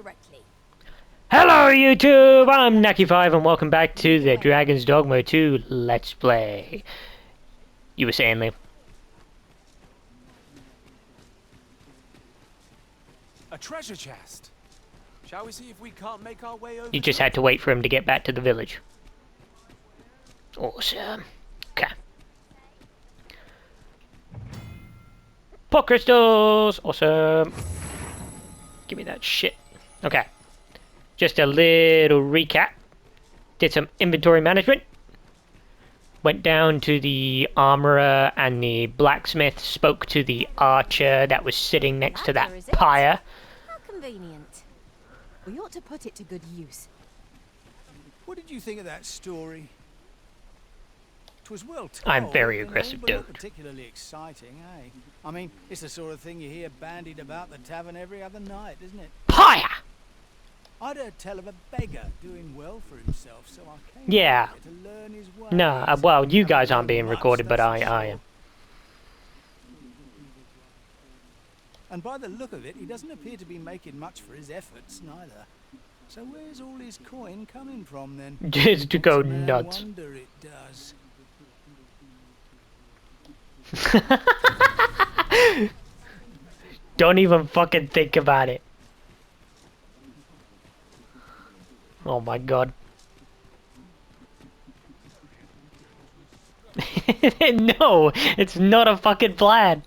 directly. Hello YouTube, I'm Naki5 and welcome back to the Dragon's Dogma 2 Let's Play. You were saying, Liam? A treasure chest. Shall we see if we can't make our way over? You just had to wait for him to get back to the village. Awesome. Okay. Pot crystals! Awesome. Give me that shit. Okay. Just a little recap. Did some inventory management. Went down to the armorer and the blacksmith, spoke to the archer that was sitting next to that pyre. How convenient. We ought to put it to good use. What did you think of that story? It was well told. I'm very aggressive, but not dude. particularly exciting, eh? I mean, it's the sort of thing you hear bandied about the tavern every other night, isn't it? Pyre! I'd heard tell of a beggar doing well for himself, so I came Yeah. here to learn his ways. No, well, you guys aren't being Much, recorded, but that's for I sure. am. And by the look of it, he doesn't appear to be making much for his efforts, neither. So where's all his coin coming from, then? Just to go Makes a man nuts. wonder, it does. Don't even fucking think about it. Oh my god. No, it's not a fucking plan.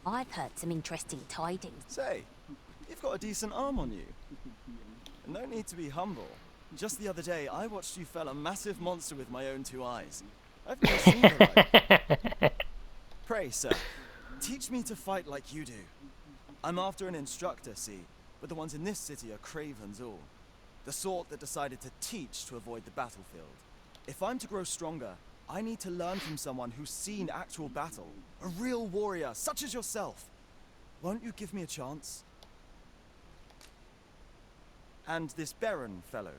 I've heard some interesting tidings. Say, you've got a decent arm on you. No need to be humble. Just the other day, I watched you fell a massive monster with my own two eyes. I've never seen the like. Pray, sir, teach me to fight like you do. I'm after an instructor, see, but the ones in this city are cravens all. The sort that decided to teach to avoid the battlefield. If I'm to grow stronger, I need to learn from someone who's seen actual battle. A real warrior, such as yourself. Won't you give me a chance? And this Baron fellow,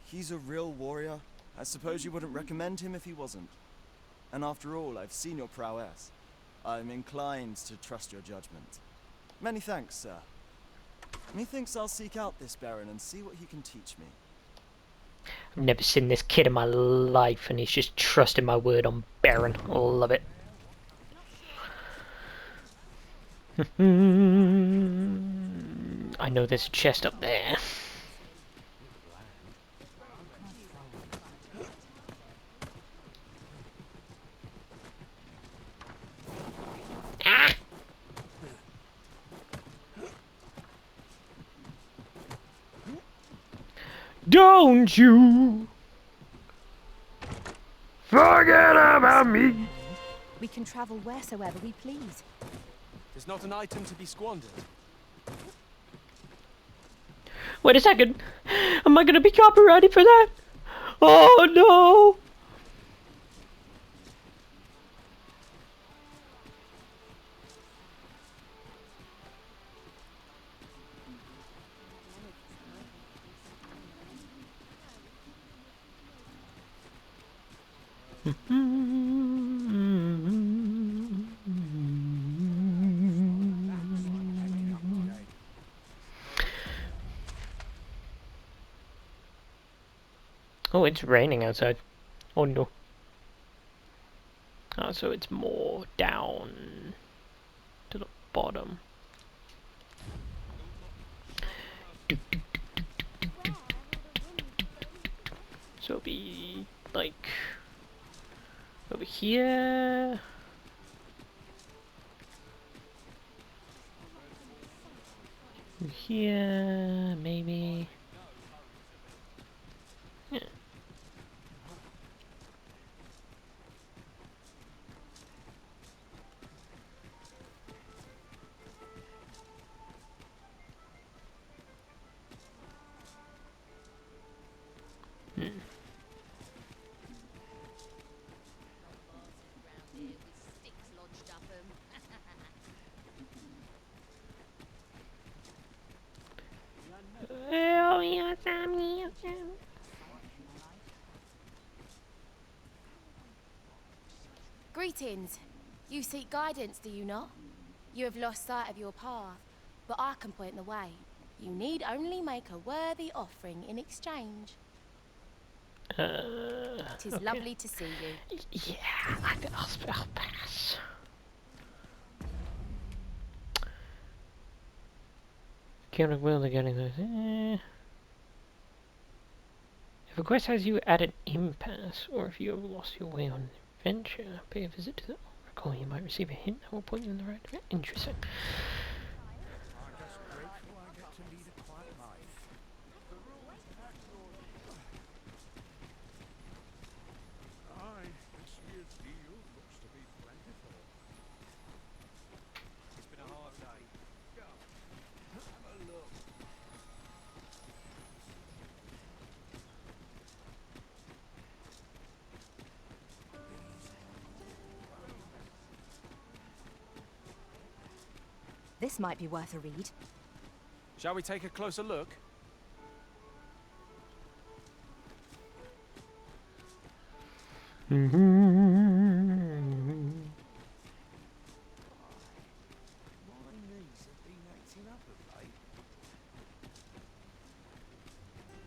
he's a real warrior. I suppose you wouldn't recommend him if he wasn't. And after all, I've seen your prowess. I'm inclined to trust your judgment. Many thanks, sir. Methinks I'll seek out this Baron and see what he can teach me. I've never seen this kid in my life, and he's just trusting my word on Baron. I love it. I know there's a chest up there. Ah! Don't you forget about me. We can travel wheresoever we please. There's not an item to be squandered. Wait a second. Am I gonna be copyrighted for that? Oh no. Oh, it's raining outside. Oh no. Oh, so it's more down to the bottom. So it'll be like over here. Here, maybe. Yeah. Greetings. You seek guidance, do you not? You have lost sight of your path, but I can point the way. You need only make a worthy offering in exchange. It is okay. lovely to see you. Yeah, I'll pass. Counter will to getting those. If a quest has you at an impasse, or if you have lost your way on an adventure, pay a visit to the Oracle. You might receive a hint that will point you in the right direction. Interesting. I'm just grateful I get to lead a quiet life. Aye, this year's deal looks to be plentiful. It's been a hard day. Have a look. This might be worth a read. Shall we take a closer look? My knees have been acting up of late.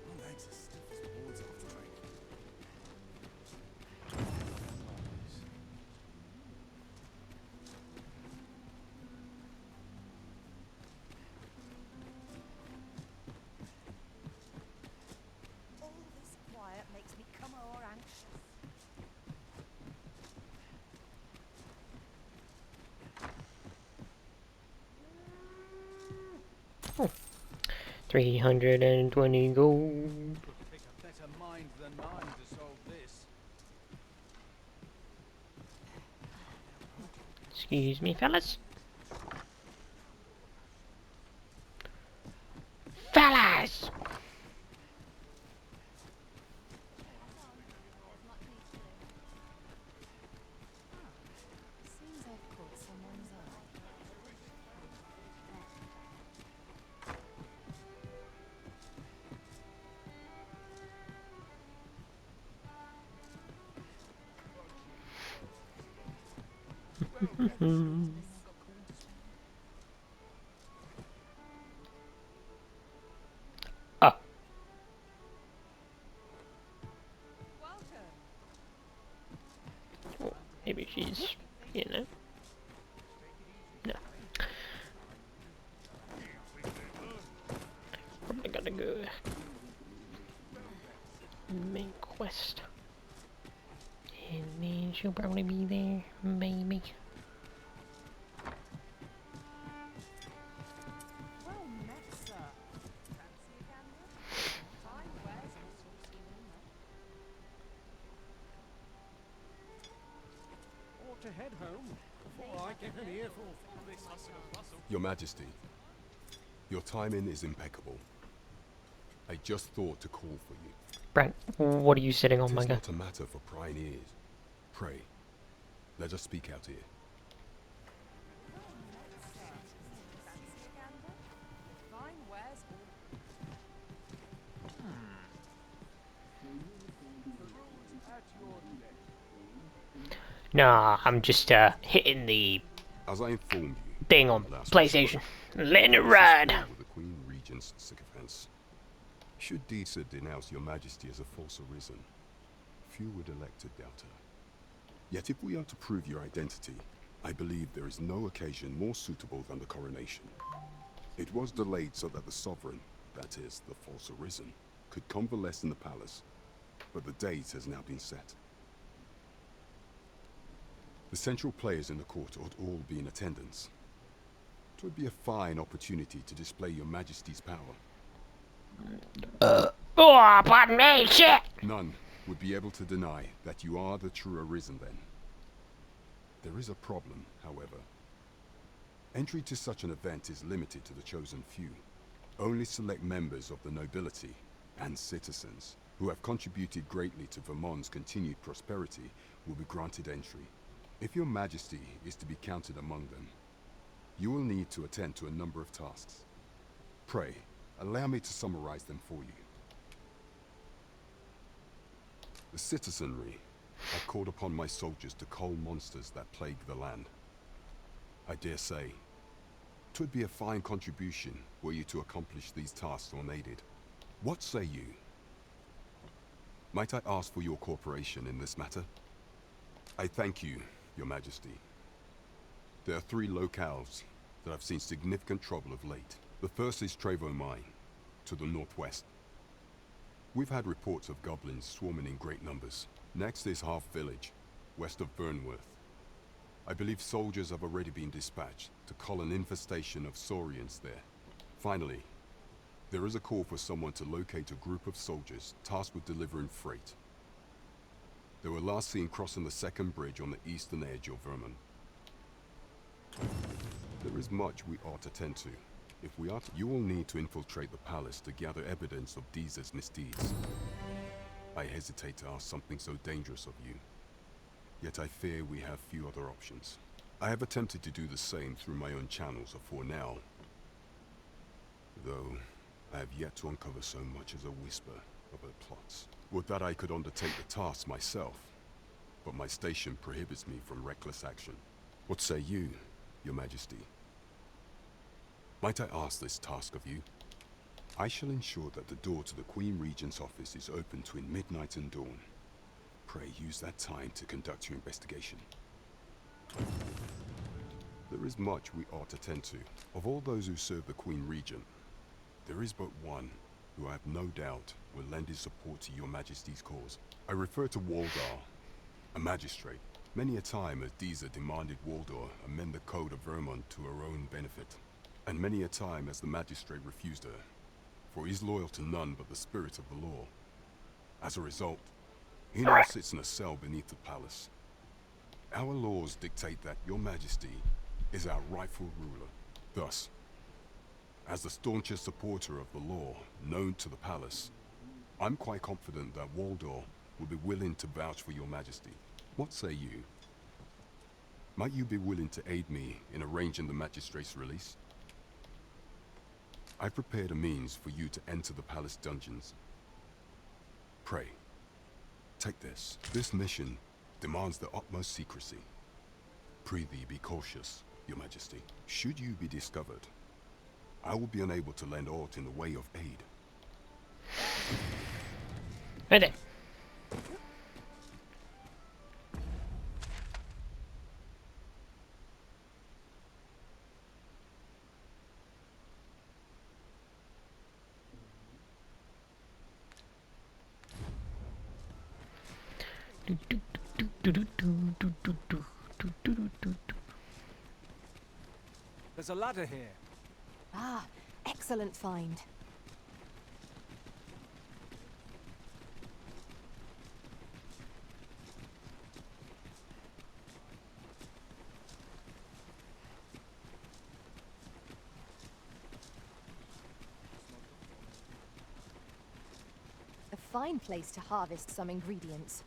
My legs are stiff as boards after drinking. All this quiet makes me come o'er anxious. 320 gold. Take a better mind than mine to solve this. Excuse me, fellas. Fellas! Seems I've caught someone's eye. Oh, well, maybe she's, you know. No. Probably gotta go. Main quest. And then she'll probably be there, maybe. Well met, sir. Fancy a gander? Time wears all sorts of rumor. Ought to head home before I get an earful from this hustle and bustle. Your Majesty, your timing is impeccable. I just thought to call for you. Brent, what are you sitting on, It my is guy? not a matter for prying ears. Pray, let us speak out here. Fancy a gander? Fine wears all. Nah, I'm just hitting the As I informed you, thing on last PlayStation. Letting it this is ride. filled with the Queen Regent's sycophants. Should Disa denounce your Majesty as a false arisen, few would elect to doubt her. Yet if we are to prove your identity, I believe there is no occasion more suitable than the coronation. It was delayed so that the sovereign, that is, the false arisen, could convalesce in the palace, but the date has now been set. The central players in the court ought all be in attendance. It would be a fine opportunity to display your Majesty's power. Oh, pardon me, shit! None would be able to deny that you are the true arisen then. There is a problem, however. Entry to such an event is limited to the chosen few. Only select members of the nobility and citizens who have contributed greatly to Vermont's continued prosperity will be granted entry. If your Majesty is to be counted among them, you will need to attend to a number of tasks. Pray, allow me to summarize them for you. The citizenry have called upon my soldiers to cull monsters that plague the land. I dare say, 'Twould be a fine contribution were you to accomplish these tasks unaided. What say you? Might I ask for your cooperation in this matter? I thank you, Your Majesty. There are 3 locales that have seen significant trouble of late. The first is Trevo Mine, to the northwest. We've had reports of goblins swarming in great numbers. Next is Half Village, west of Burnworth. I believe soldiers have already been dispatched to cull an infestation of saurians there. Finally, there is a call for someone to locate a group of soldiers tasked with delivering freight. They were last seen crossing the second bridge on the eastern edge of Vermont. There is much we ought to tend to. If we are to, you will need to infiltrate the palace to gather evidence of Deezer's misdeeds. I hesitate to ask something so dangerous of you, yet I fear we have few other options. I have attempted to do the same through my own channels for now, though I have yet to uncover so much as a whisper of her plots. Would that I could undertake the task myself, but my station prohibits me from reckless action. What say you, Your Majesty? Might I ask this task of you? I shall ensure that the door to the Queen Regent's office is open between midnight and dawn. Pray use that time to conduct your investigation. There is much we ought to tend to. Of all those who serve the Queen Regent, there is but one who I have no doubt will lend his support to Your Majesty's cause. I refer to Waldar, a magistrate. Many a time has Deezer demanded Waldar amend the code of Vermont to her own benefit. And many a time has the magistrate refused her, for he is loyal to none but the spirit of the law. As a result, he now sits in a cell beneath the palace. Our laws dictate that Your Majesty is our rightful ruler. Thus, as the staunchest supporter of the law known to the palace, I'm quite confident that Waldor will be willing to vouch for Your Majesty. What say you? Might you be willing to aid me in arranging the magistrate's release? I've prepared a means for you to enter the palace dungeons. Pray, take this. This mission demands the utmost secrecy. Prithee be cautious, Your Majesty. Should you be discovered, I will be unable to lend aught in the way of aid. Right there. There's a ladder here. Ah, excellent find. A fine place to harvest some ingredients.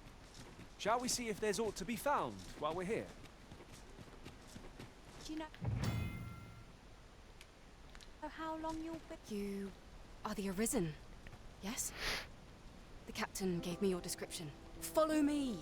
Shall we see if there's aught to be found while we're here? Do you know how long you'll be? You are the Arisen, yes? The captain gave me your description. Follow me!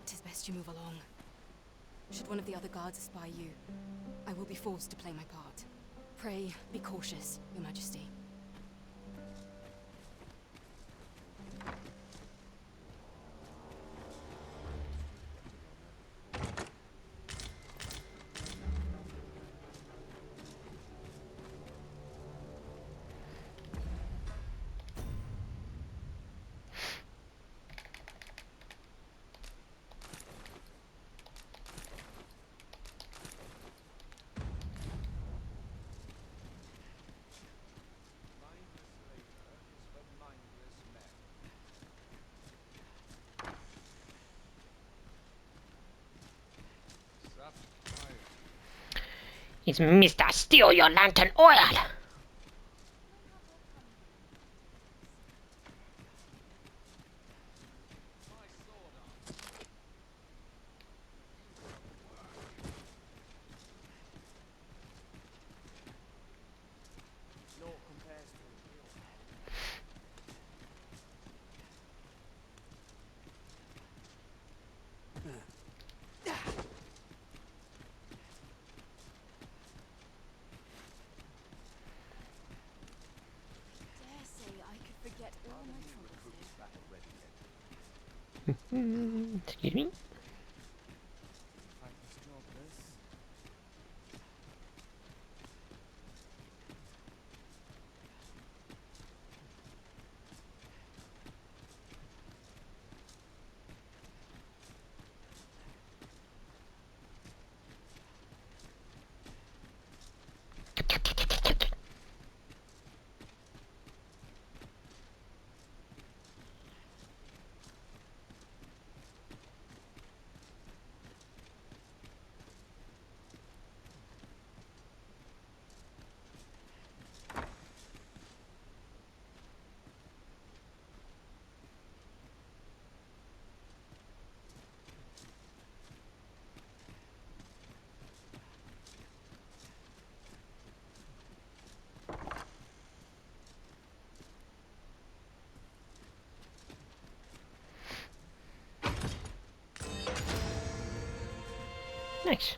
Tis best you move along. Should one of the other guards espy you, I will be forced to play my part. Pray, be cautious, Your Majesty. It's Mr. Steal Your Lantern Oil! No compares to a real Dare say I could forget all my troubles here. Excuse me? Thankless job, this. Nice.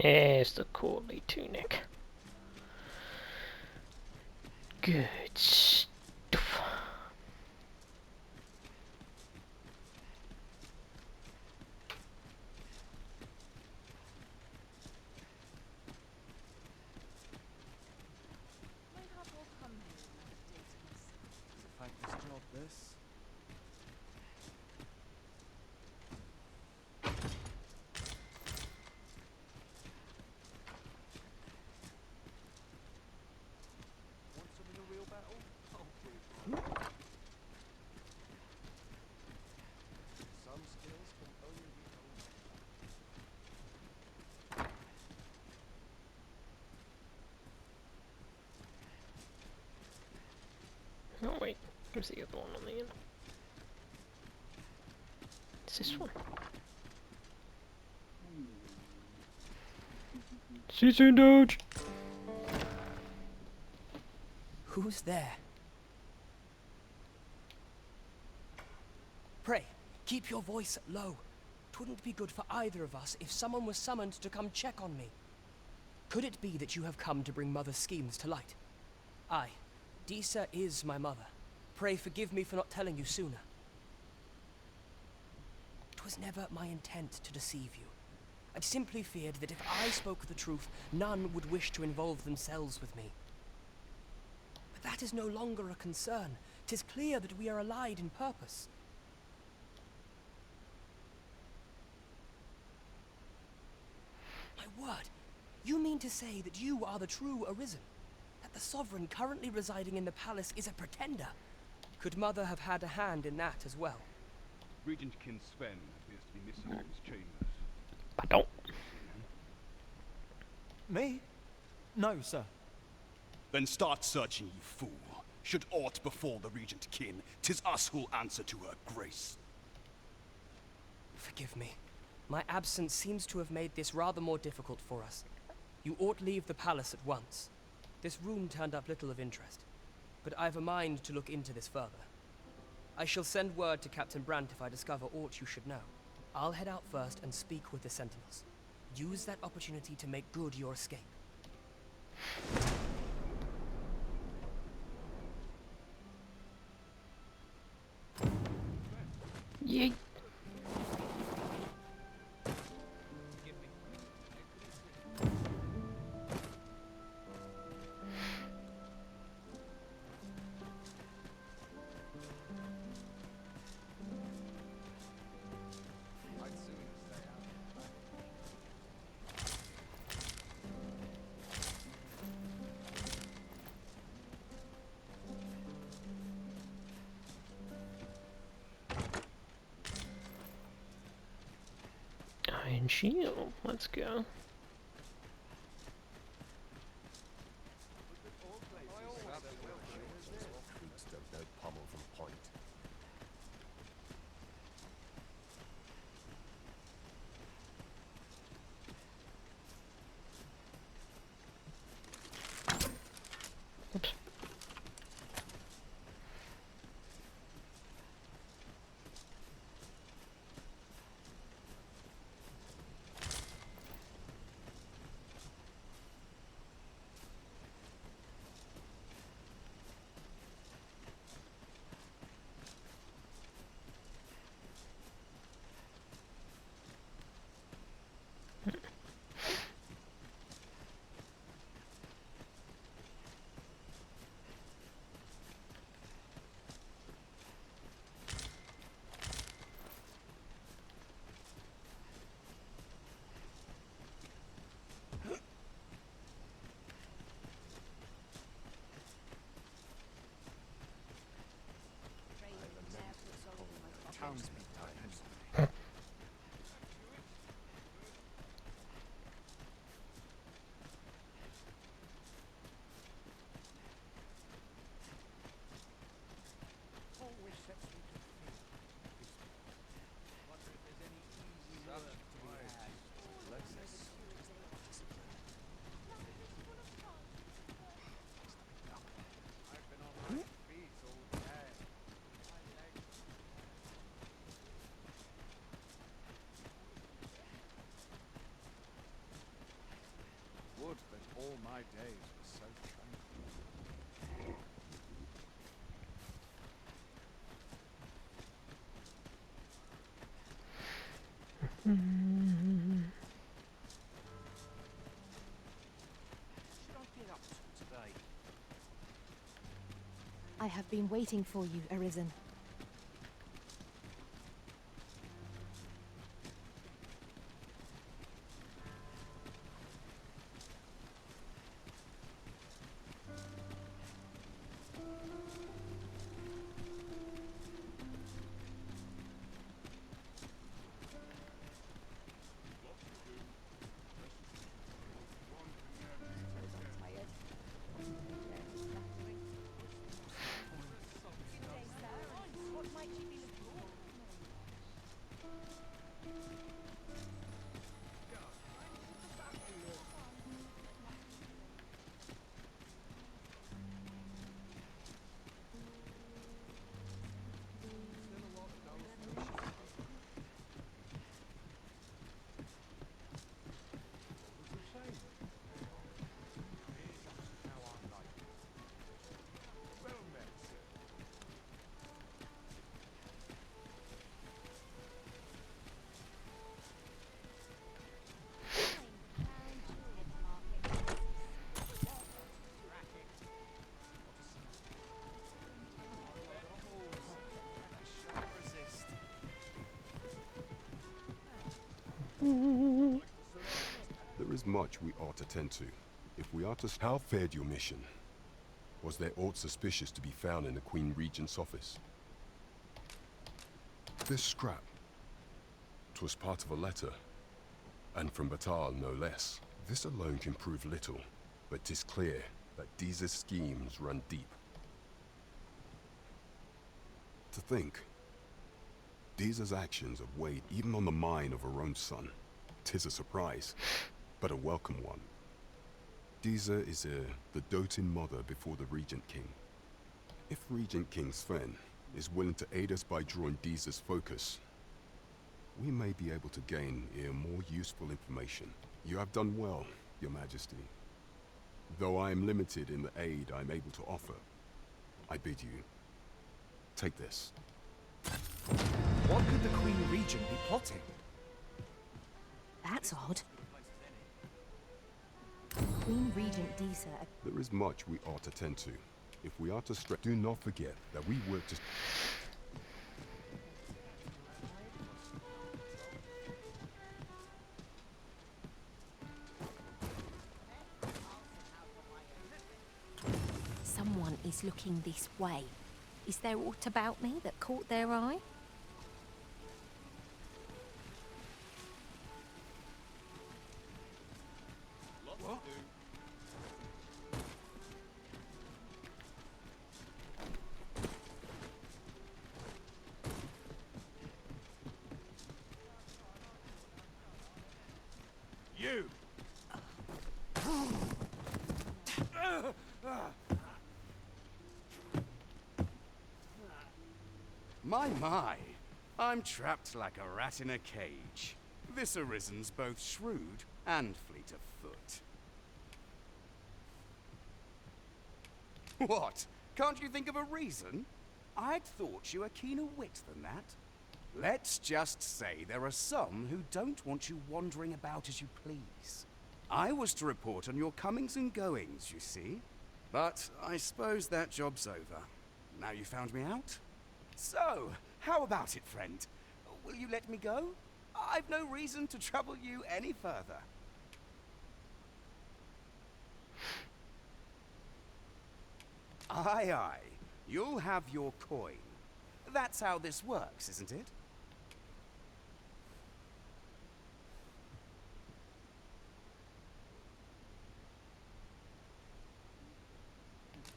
There's the courtly tunic. Good stuff. Mayhap I'll come here and update us. It's a thankless job, this. Want some in a real battle? Oh, dear. Some skills can only be honed. Oh wait, where's the other one on the end? It's this one. See you soon, Doge! Who's there? Pray, keep your voice low. 'Twouldn't be good for either of us if someone was summoned to come check on me. Could it be that you have come to bring Mother's schemes to light? Aye, Disa is my mother. Pray forgive me for not telling you sooner. 'Twas never my intent to deceive you. I simply feared that if I spoke the truth, none would wish to involve themselves with me. But that is no longer a concern. 'Tis clear that we are allied in purpose. My word, you mean to say that you are the true Arisen? That the Sovereign currently residing in the palace is a pretender? Could Mother have had a hand in that as well? Regent Kin Sven appears to be missing from his chambers. Pardon. Me? No, sir. Then start searching, you fool. Should aught befall the Regent Kin, 'tis us who'll answer to her grace. Forgive me. My absence seems to have made this rather more difficult for us. You ought leave the palace at once. This room turned up little of interest, but I've a mind to look into this further. I shall send word to Captain Brandt if I discover aught you should know. I'll head out first and speak with the Sentinels. Use that opportunity to make good your escape. Yeet. Iron shield. Let's go. Creeks don't know pommel from point. Oops. Always sets me to think. Wonder if there's any easy work to be had. Let's I've been on my feet all day. My legs. Would that all my days were so tranquil. Should I get up to today? I have been waiting for you, Arisen. There is much we ought to tend to. If we are to... How fared your mission? Was there aught suspicious to be found in the Queen Regent's office? This scrap. 'Twas part of a letter. And from Batal, no less. This alone can prove little, but 'tis clear that Deeza's schemes run deep. To think, Deeza's actions have weighed even on the mind of her own son. 'Tis a surprise, but a welcome one. Deeza is the doting mother before the Regent King. If Regent King Sven is willing to aid us by drawing Deeza's focus, we may be able to gain here more useful information. You have done well, Your Majesty. Though I am limited in the aid I'm able to offer, I bid you, take this. What could the Queen Regent be plotting? That's odd. Queen Regent Disa. There is much we ought to tend to. If we are to do not forget that we work to... Someone is looking this way. Is there aught about me that caught their eye? You! My, I'm trapped like a rat in a cage. This Arisen's both shrewd and fleet of foot. What? Can't you think of a reason? I'd thought you were keener wit than that. Let's just say there are some who don't want you wandering about as you please. I was to report on your comings and goings, you see. But I suppose that job's over. Now you found me out? So, how about it, friend? Will you let me go? I've no reason to trouble you any further. Aye, aye. You'll have your coin. That's how this works, isn't it?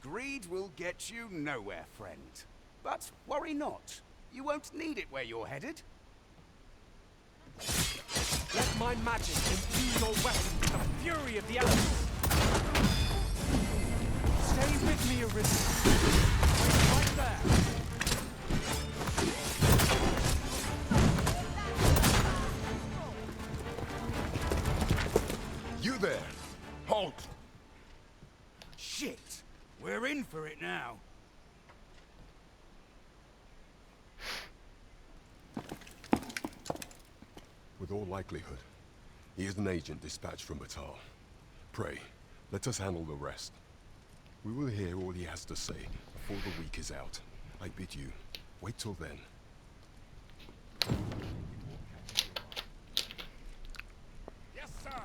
Greed will get you nowhere, friend. But worry not. You won't need it where you're headed. Let my magic imbue your weapon with the fury of the elements. Stay with me, Arisen. Right there. You there! Halt! Shit! We're in for it now. With all likelihood, he is an agent dispatched from Batal. Pray, let us handle the rest. We will hear all he has to say before the week is out. I bid you, wait till then. Yes, sir!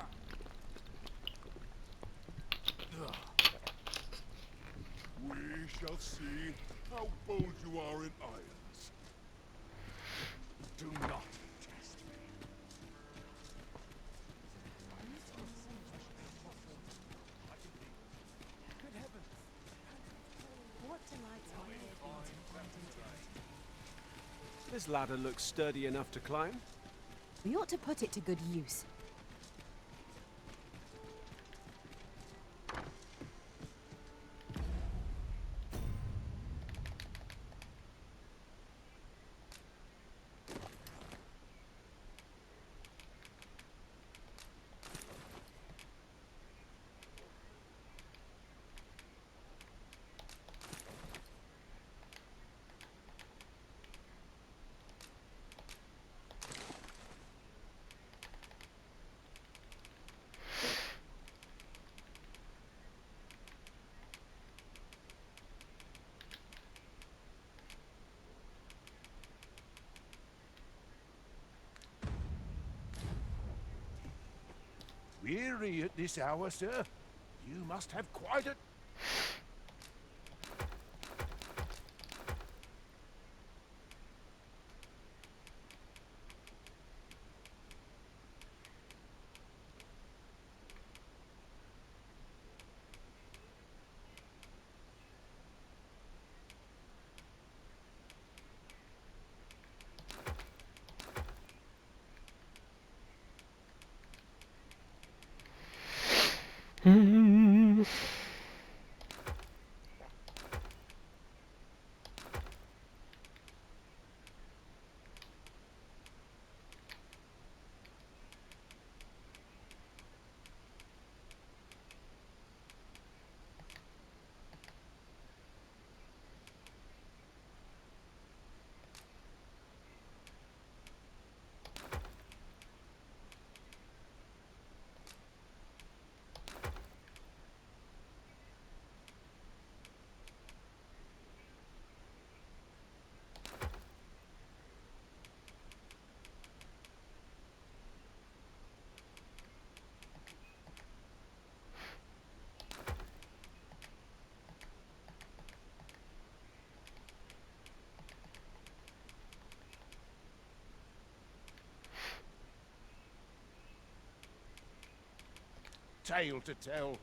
We shall see how bold you are in irons. Do not test me. Good heavens! What delights my ear to find into This ladder looks sturdy enough to climb. We ought to put it to good use. Weary at this hour, sir? You must have quite a... tale to tell.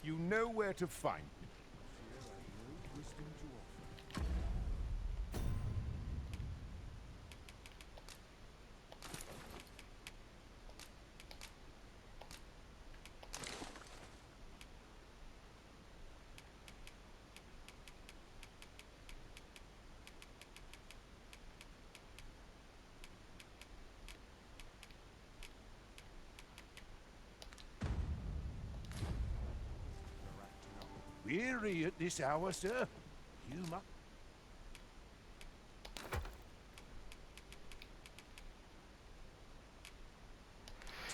You know where to find me. Fear I have no wisdom to offer. Weary at this hour, sir? You must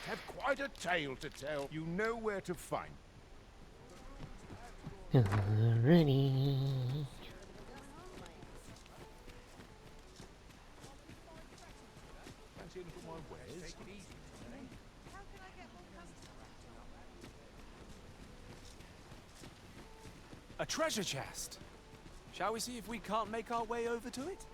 have quite a tale to tell. You know where to find. Alrighty. Fancy anything my wares? Take it easy. How can I get more customers? A treasure chest. Shall we see if we can't make our way over to it?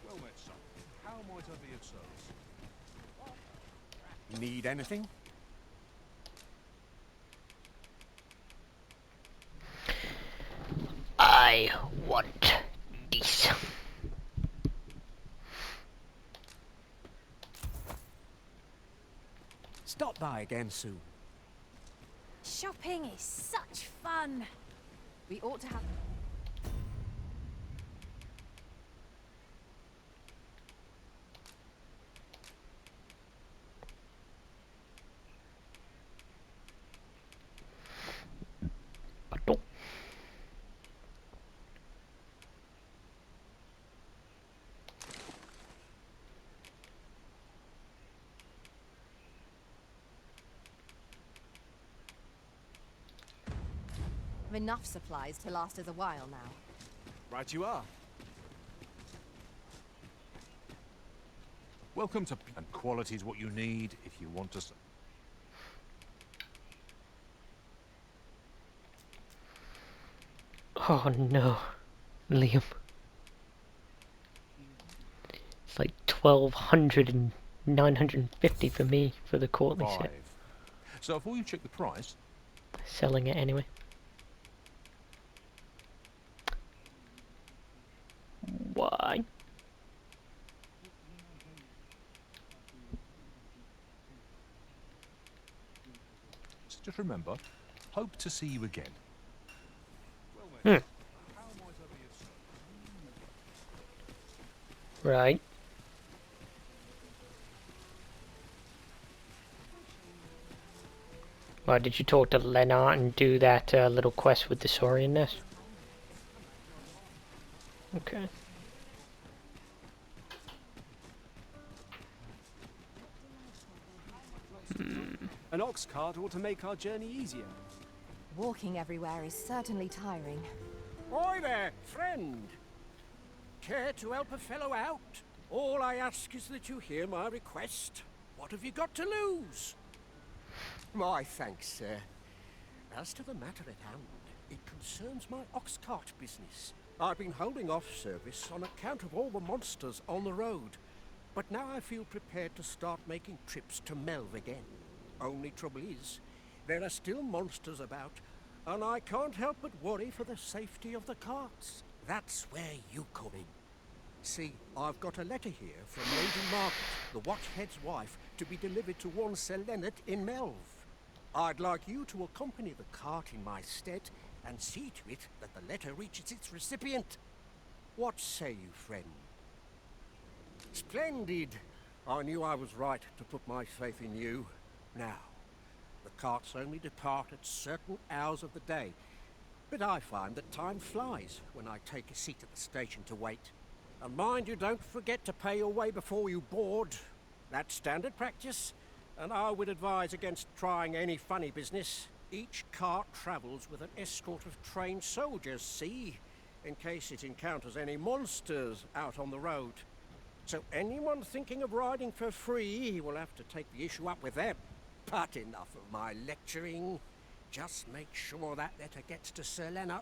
Well met, son. How might I be of service? Need anything? I want this. Stop by again soon. Shopping is such fun. We ought to have... Pardon. Have enough supplies to last us a while now. Right you are. Welcome to... And quality's what you need if you want to... Oh no, Liam. It's like 1200 and 950 for me for the courtly 5. set. So before you check the price, Selling it anyway. Why? just remember, hope to see you again. Hmm. Right. Well, did you talk to Lennart and do that little quest with the Saurian nest? Okay. An ox cart ought to make our journey easier. Walking everywhere is certainly tiring. Oi there, friend. Care to help a fellow out? All I ask is that you hear my request. What have you got to lose? My thanks, sir. As to the matter at hand, it concerns my ox cart business. I've been holding off service on account of all the monsters on the road, but now I feel prepared to start making trips to Melve again. Only trouble is, there are still monsters about, and I can't help but worry for the safety of the carts. That's where you come in. See, I've got a letter here from Lady Margaret, the Watchhead's wife, to be delivered to one Sir Leonard in Melve. I'd like you to accompany the cart in my stead and see to it that the letter reaches its recipient. What say you, friend? Splendid! I knew I was right to put my faith in you. Now, the carts only depart at certain hours of the day, but I find that time flies when I take a seat at the station to wait. And mind you don't forget to pay your way before you board. That's standard practice, and I would advise against trying any funny business. Each cart travels with an escort of trained soldiers, see, in case it encounters any monsters out on the road. So anyone thinking of riding for free will have to take the issue up with them. But enough of my lecturing. Just make sure that letter gets to Sir Leonard.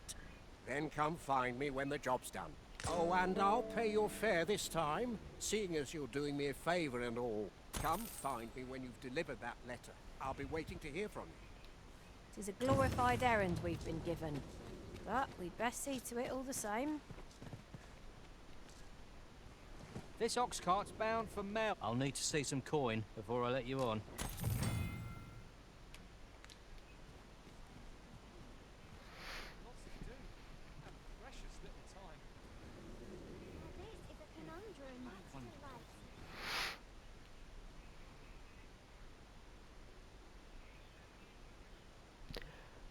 Then come find me when the job's done. Oh, and I'll pay your fare this time, seeing as you're doing me a favour and all. Come find me when you've delivered that letter. I'll be waiting to hear from you. 'Tis a glorified errand we've been given, but we'd best see to it all the same. This ox cart's bound for Mel. I'll need to see some coin before I let you on.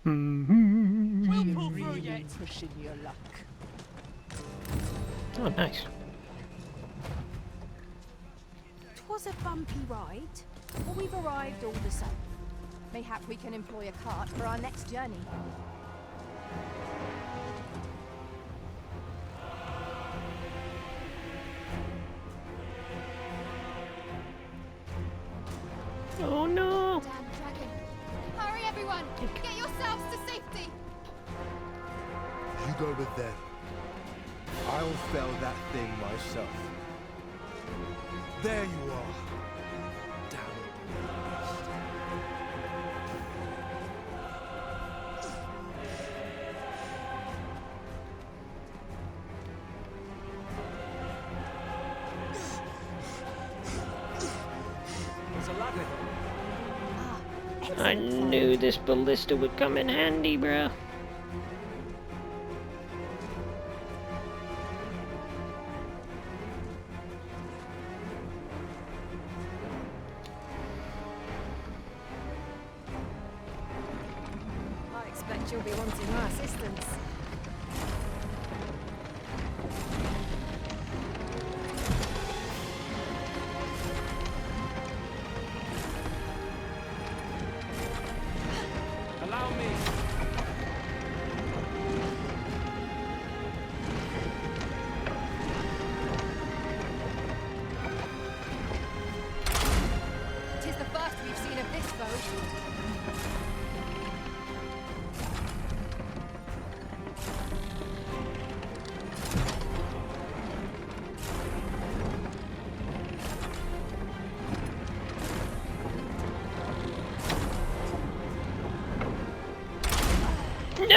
We'll pull through yet. Pushing your luck. Oh, nice. 'Twas a bumpy ride, but we've arrived all the same. Mayhap we can employ a cart for our next journey. Oh no! Damn dragon. Hurry, everyone! Get yourselves to safety! You go with them. I'll fell that thing myself. There you are. There's a ladder here. I knew this ballista would come in handy, bruh. I expect you'll be wanting my assistance. Allow me. Tis the first we've seen of this foe.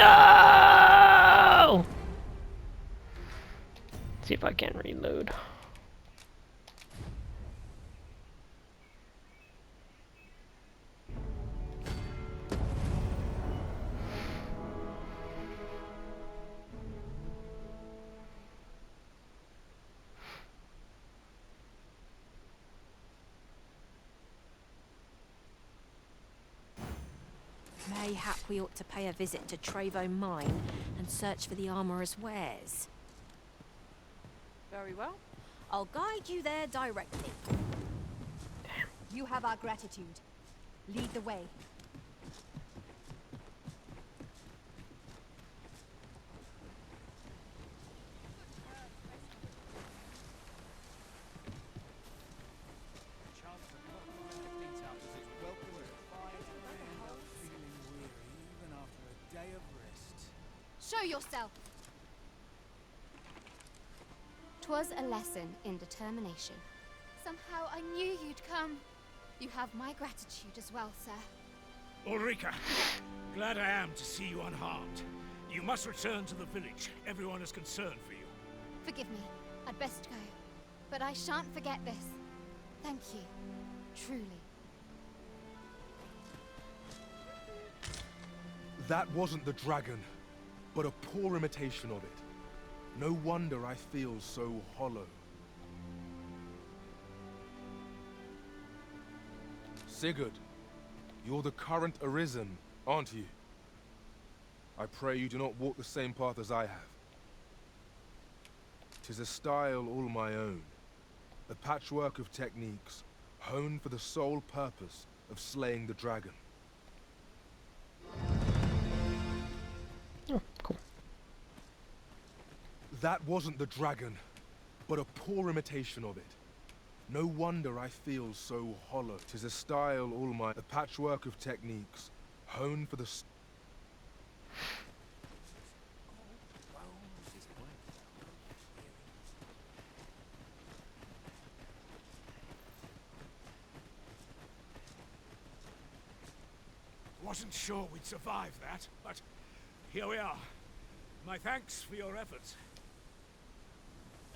No! See if I can reload. Mayhap we ought to pay a visit to Trevo Mine and search for the armourer's wares. Very well. I'll guide you there directly. You have our gratitude. Lead the way. Show yourself! 'Twas a lesson in determination. Somehow I knew you'd come. You have my gratitude as well, sir. Ulrika, glad I am to see you unharmed. You must return to the village. Everyone is concerned for you. Forgive me. I'd best go. But I shan't forget this. Thank you. Truly. That wasn't the dragon, but a poor imitation of it. No wonder I feel so hollow. Sigurd, you're the current Arisen, aren't you? I pray you do not walk the same path as I have. 'Tis a style all my own, a patchwork of techniques, honed for the sole purpose of slaying the dragon. Oh, cool. That wasn't the dragon, but a poor imitation of it. No wonder I feel so hollow. 'Tis a style all my... a patchwork of techniques, honed for the... Wasn't sure we'd survive that, but here we are. My thanks for your efforts.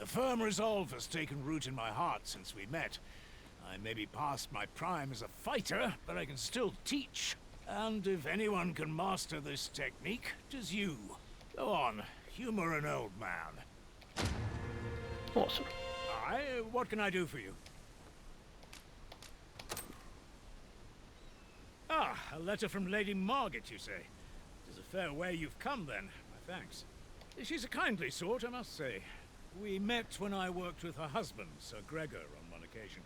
A firm resolve has taken root in my heart since we met. I may be past my prime as a fighter, but I can still teach. And if anyone can master this technique, 'tis you. Go on, humor an old man. Awesome. Aye, what can I do for you? Ah, a letter from Lady Margit, you say? 'Tis a fair way you've come, then. My thanks. She's a kindly sort, I must say. We met when I worked with her husband, Sir Gregor, on one occasion.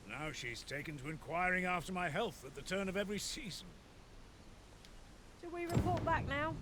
Now she's taken to inquiring after my health at the turn of every season. Shall we report back now?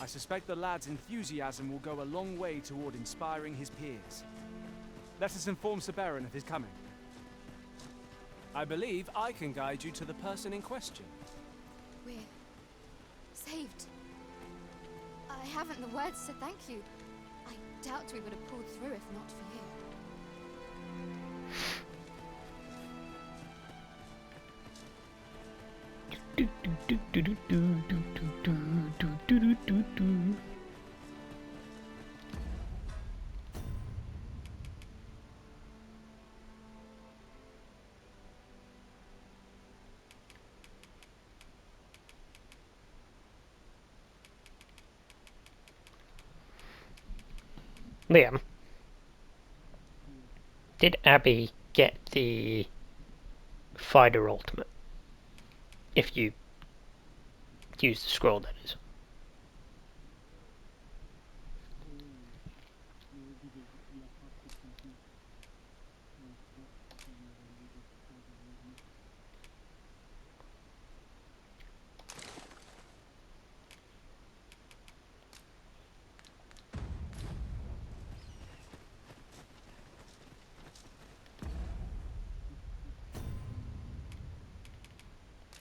I suspect the lad's enthusiasm will go a long way toward inspiring his peers. Let us inform Sir Baron of his coming. I believe I can guide you to the person in question. We're saved. I haven't the words to thank you. I doubt we would have pulled through if not for you. Liam, did Abby get the fighter ultimate? If you use the scroll, that is.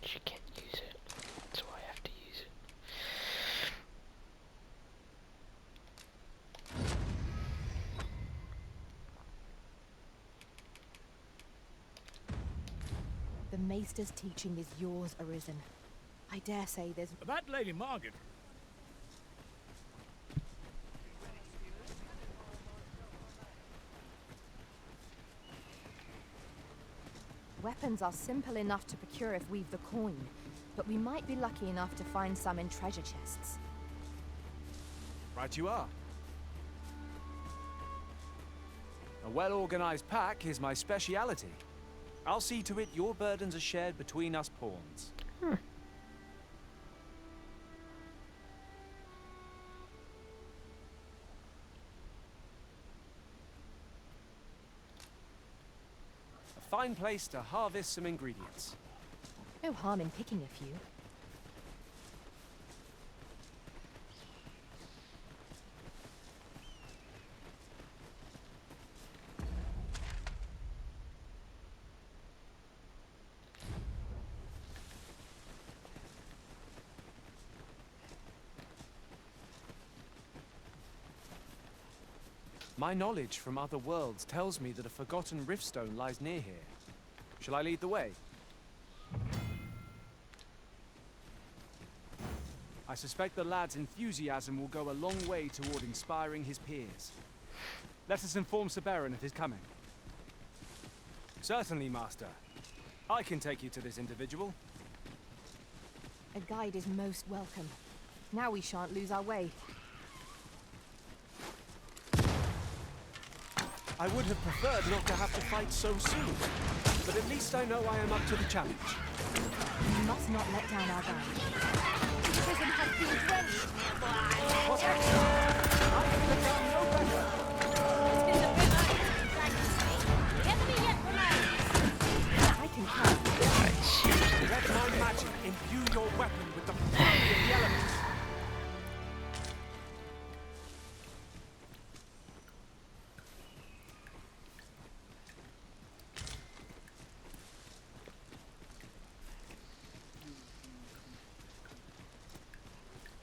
She can't use it, so I have to use it. The Maester's teaching is yours, Arisen. I dare say there's... That Lady Margaret. Weapons are simple enough to procure if we've the coin, but we might be lucky enough to find some in treasure chests. Right you are. A well-organized pack is my speciality. I'll see to it your burdens are shared between us pawns. A fine place to harvest some ingredients. No harm in picking a few. My knowledge from other worlds tells me that a forgotten riftstone lies near here. Shall I lead the way? I suspect the lad's enthusiasm will go a long way toward inspiring his peers. Let us inform Sir Baron of his coming. Certainly, Master. I can take you to this individual. A guide is most welcome. Now we shan't lose our way. I would have preferred not to have to fight so soon, but at least I know I am up to the challenge. We must not let down our guard. The prison has been drenched. What excellent! I could have done no better. I can come. Let my magic imbue your weapon with the fury of the elements.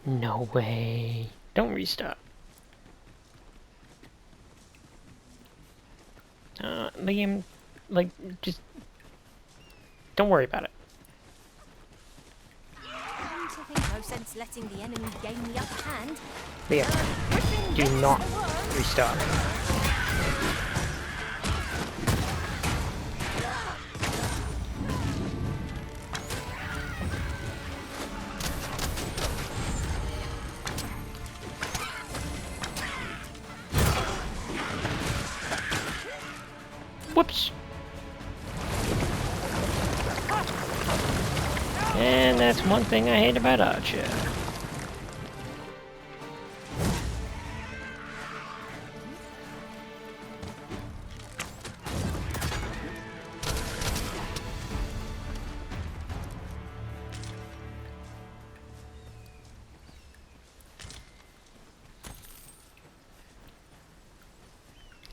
No way. Don't restart. Liam, like, just don't worry about it. Come to think, no sense letting the enemy gain the upper hand. Liam, do not restart. Whoops. And that's one thing I hate about Archer.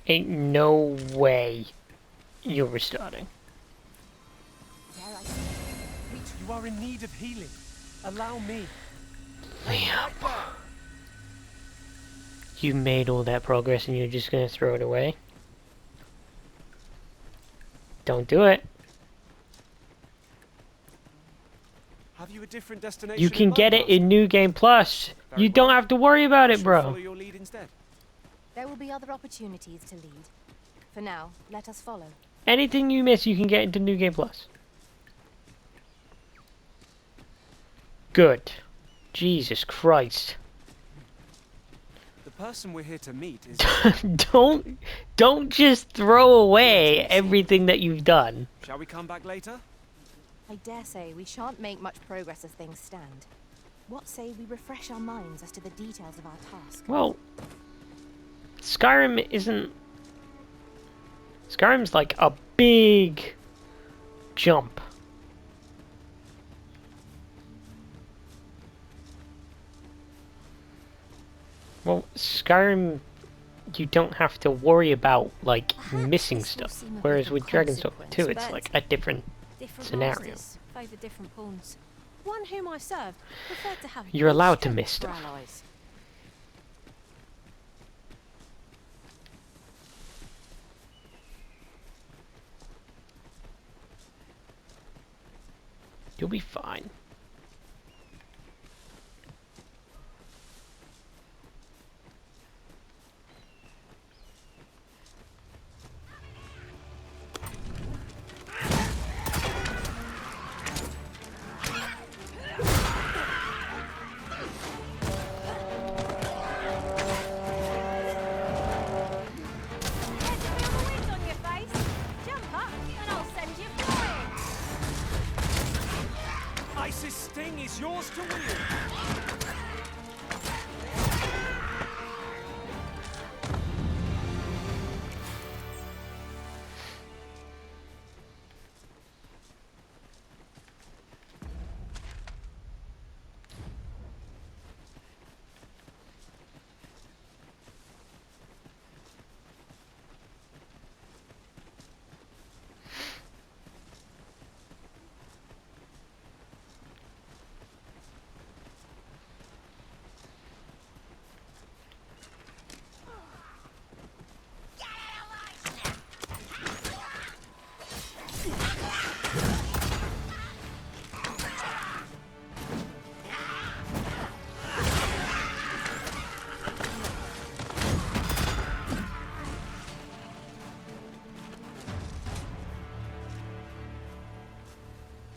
Ain't no way you're restarting. You are in need of healing. Allow me. Liam. You made all that progress and you're just gonna throw it away? Don't do it. Have you a different destination? You can get it in New Game Plus. You don't have to worry about it, bro. Follow your lead instead. There will be other opportunities to lead. For now, let us follow. Anything you miss, you can get into New Game Plus. Good. Jesus Christ. The person we're here to meet is... don't just throw away everything that you've done. Shall we come back later? I dare say we shan't make much progress as things stand. What say we refresh our minds as to the details of our task? Well, Skyrim isn't... Skyrim's like a big jump. Well, Skyrim, you don't have to worry about, like, missing stuff. Whereas with Dragon's Dogma 2, it's like a different scenario. Masters favour different pawns. One whom I served preferred to have You're allowed to strength miss for stuff. allies. You'll be fine. Ice's sting is yours to wield.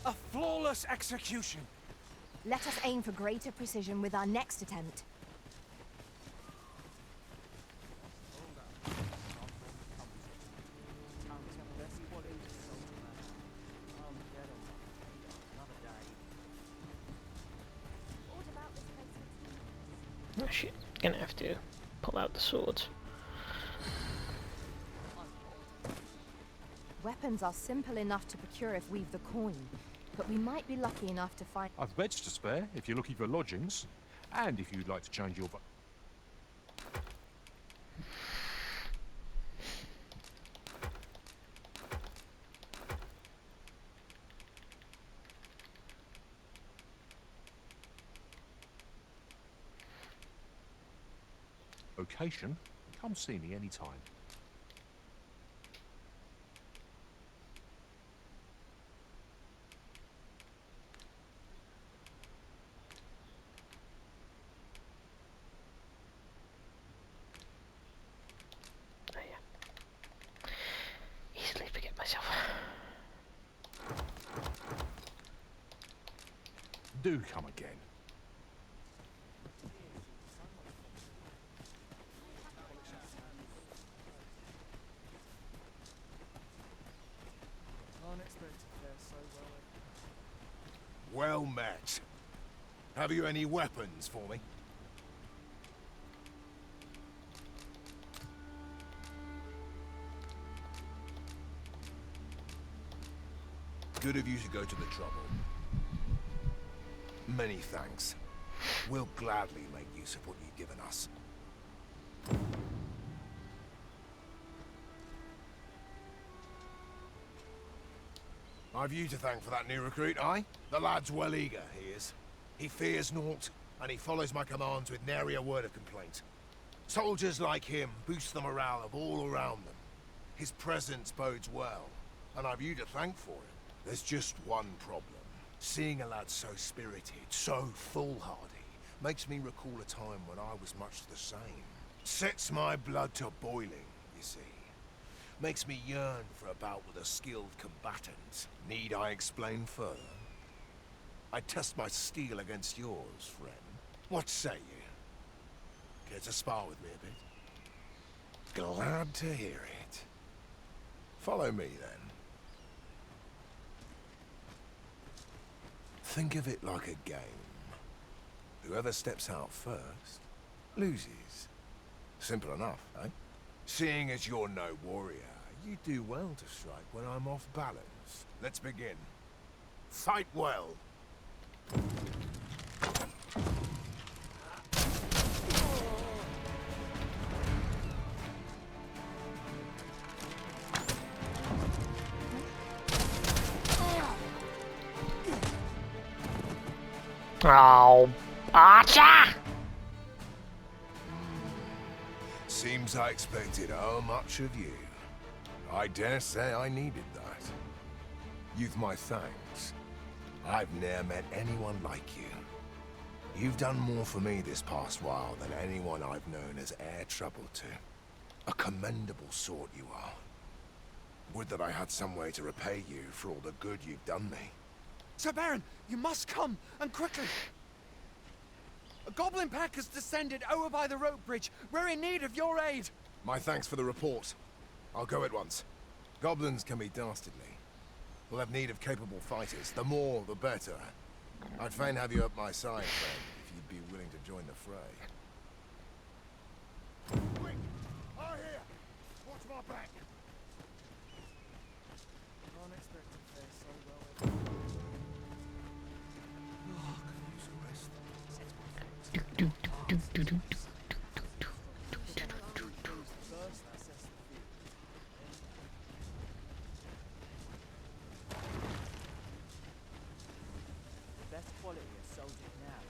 A flawless execution. Let us aim for greater precision with our next attempt. Oh shit, gonna have to pull out the swords. Weapons are simple enough to procure if we've the coin, but we might be lucky enough to find... I've beds to spare if you're looking for lodgings, and if you'd like to change your... Location, come see me anytime. Oh yeah. Easily forget myself. Do come again. Well met. Have you any weapons for me? Good of you to go to the trouble. Many thanks. We'll gladly make use of what you've given us. I've you to thank for that new recruit, aye? The lad's well eager, he is. He fears naught, and he follows my commands with nary a word of complaint. Soldiers like him boost the morale of all around them. His presence bodes well, and I've you to thank for it. There's just one problem. Seeing a lad so spirited, so foolhardy, makes me recall a time when I was much the same. Sets my blood to boiling, you see. Makes me yearn for a bout with a skilled combatant. Need I explain further? I test my steel against yours, friend. What say you? Care to spar with me a bit? Glad to hear it. Follow me, then. Think of it like a game. Whoever steps out first, loses. Simple enough, eh? Seeing as you're no warrior, you do well to strike when I'm off balance. Let's begin. Fight well. Oh, Archer! Seems I expected how much of you. I dare say I needed that. You've my thanks. I've ne'er met anyone like you. You've done more for me this past while than anyone I've known has e'er troubled to. A commendable sort you are. Would that I had some way to repay you for all the good you've done me. Sir Baron, you must come, and quickly. A goblin pack has descended over by the rope bridge. We're in need of your aid. My thanks for the report. I'll go at once. Goblins can be dastardly. We'll have need of capable fighters. The more, the better. I'd fain have you at my side, friend, if you'd be willing to join the fray. Quick! I here! Watch my back! Can't expect to fare so well. Oh, could use a rest. Best quality of soldiers now.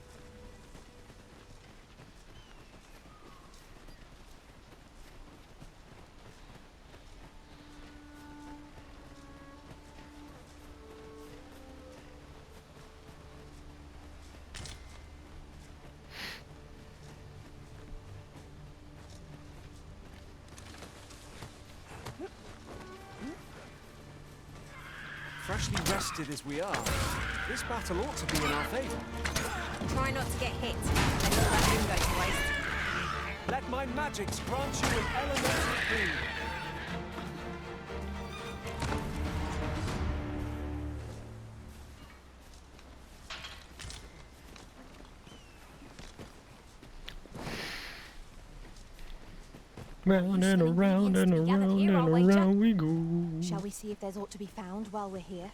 Freshly rested as we are, this battle ought to be in our favor. Try not to get hit. Let all that room go to waste. Let my magics grant you an elemental boon. Round and around and around and around we go. Shall we see if there's aught to be found while we're here?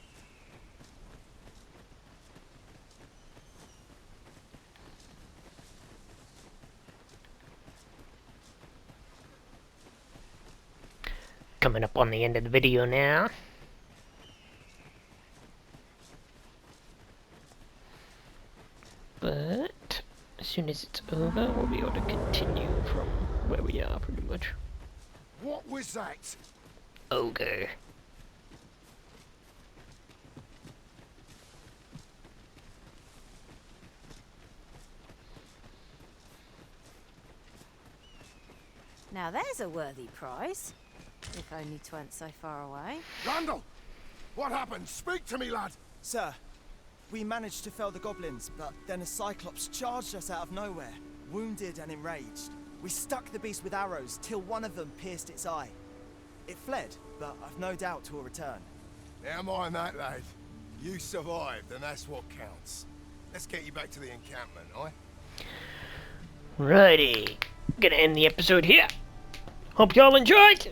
Coming up on the end of the video now. But as soon as it's over, we'll be able to continue from where we are, pretty much. What was that? Ogre. Now there's a worthy prize. If only 'tweren't so far away. Randall! What happened? Speak to me, lad! Sir, we managed to fell the goblins, but then a cyclops charged us out of nowhere, wounded and enraged. We stuck the beast with arrows till one of them pierced its eye. It fled, but I've no doubt 'twill return. Never mind that, lad. You survived, and that's what counts. Let's get you back to the encampment, aye? Righty. Gonna end the episode here. Hope y'all enjoyed.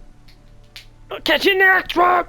I'll catch you next one.